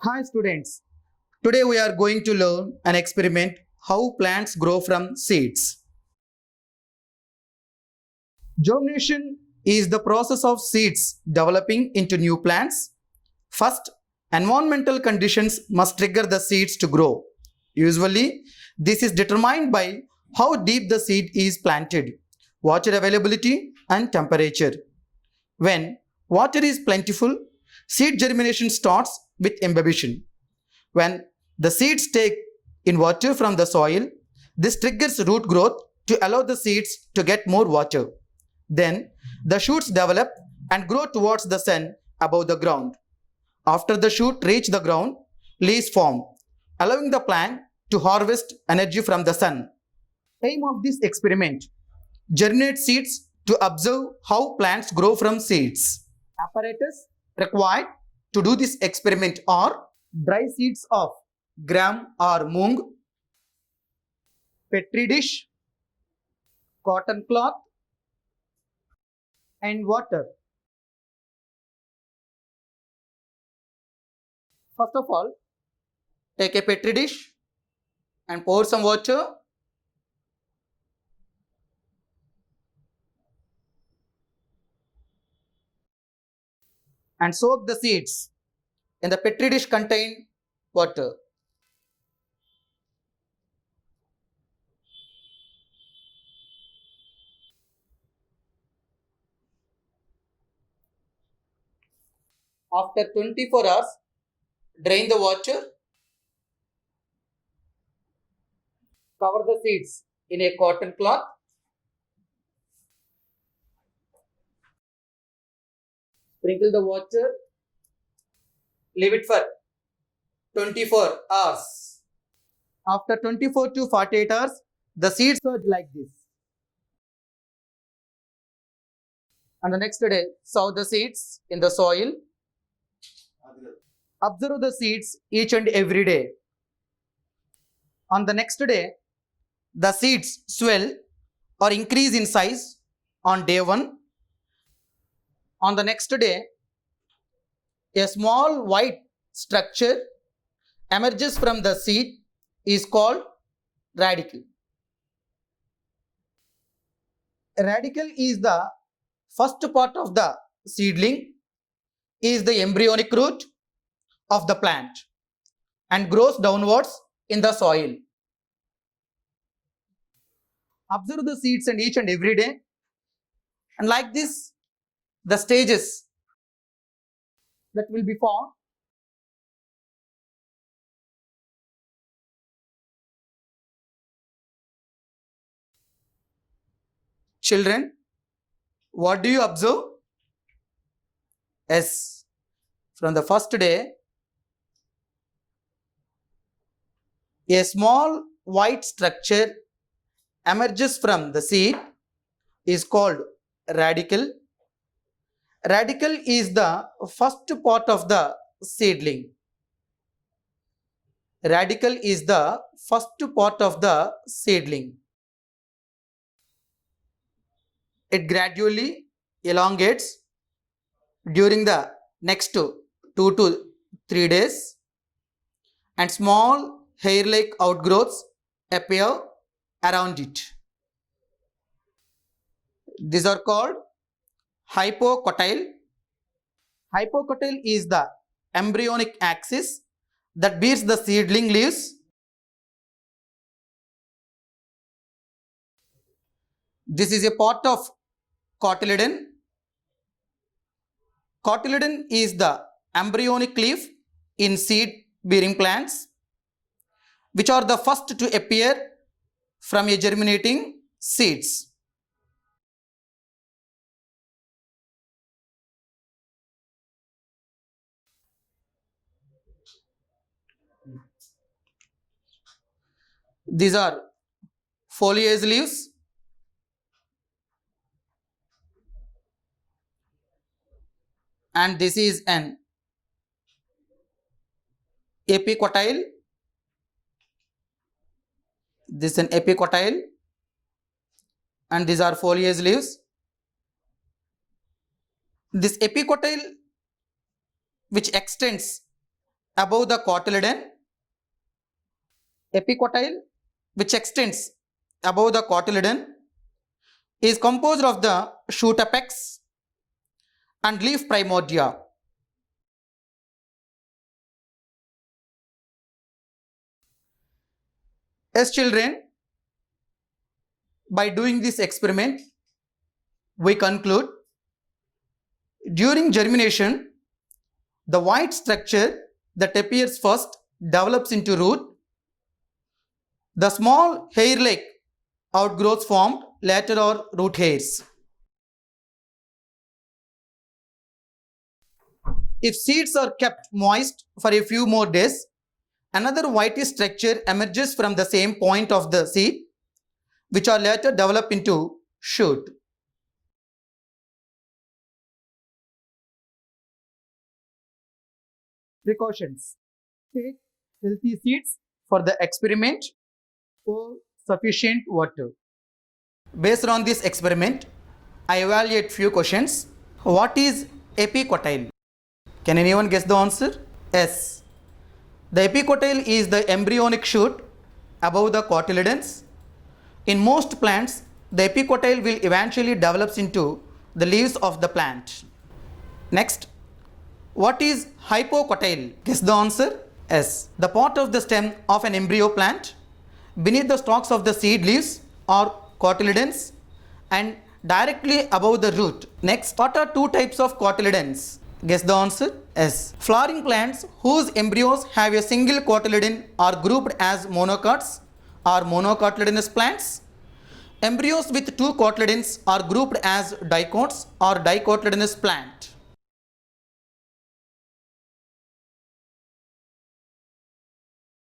Hi students, today we are going to learn and experiment how plants grow from seeds. Germination is the process of seeds developing into new plants. First, environmental conditions must trigger the seeds to grow. Usually, this is determined by how deep the seed is planted, water availability and temperature. When water is plentiful, seed germination starts with imbibition. When the seeds take in water from the soil, this triggers root growth to allow the seeds to get more water. Then the shoots develop and grow towards the sun above the ground. After the shoot reach the ground, leaves form, allowing the plant to harvest energy from the sun. Aim of this experiment: germinate seeds to observe how plants grow from seeds. Apparatus required to do this experiment are dry seeds of gram or mung, petri dish, cotton cloth, and water. First of all, take a petri dish and pour some water. And soak the seeds in the petri dish contain water. After 24 hours, drain the water, cover the seeds in a cotton cloth, sprinkle the water, leave it for 24 hours. After 24 to 48 hours, the seeds are like this. And the next day, sow the seeds in the soil. Observe the seeds each and every day. On the next day, the seeds swell or increase in size on day 1. On the next day, a small white structure emerges from the seed is called radicle. A radicle is the first part of the seedling, is the embryonic root of the plant and grows downwards in the soil. Observe the seeds and each and every day, and like this, the stages that will be formed. Children, what do you observe? Yes, from the first day, a small white structure emerges from the seed is called radicle. Radicle is the first part of the seedling. Radicle is the first part of the seedling. It gradually elongates during the next 2 to 3 days, and small hair-like outgrowths appear around it. These are called hypocotyl. Hypocotyl is the embryonic axis that bears the seedling leaves. This is a part of cotyledon. Cotyledon is the embryonic leaf in seed-bearing plants, which are the first to appear from a germinating seeds. These are foliage leaves, and this is an epicotyl. This is an epicotyl, and these are foliage leaves. This epicotyl, which extends above the cotyledon. Epicotyle, which extends above the cotyledon, is composed of the shoot apex and leaf primordia. As children, by doing this experiment, we conclude during germination, the white structure that appears first develops into root. The small hair-like outgrowths formed later are root hairs. If seeds are kept moist for a few more days, another whitish structure emerges from the same point of the seed, which are later develop into shoot. Precautions. Take healthy seeds for the experiment. Pour sufficient water. Based on this experiment, I evaluate few questions. What is epicotyle? Can anyone guess the answer? Yes. The epicotyle is the embryonic shoot above the cotyledons. In most plants, the epicotyle will eventually develop into the leaves of the plant. Next, what is hypocotyle? Guess the answer? Yes. The part of the stem of an embryo plant beneath the stalks of the seed leaves or cotyledons and directly above the root. Next, what are two types of cotyledons? Guess the answer? Yes. Flowering plants whose embryos have a single cotyledon are grouped as monocots or monocotyledonous plants. Embryos with two cotyledons are grouped as dicots or dicotyledonous plant.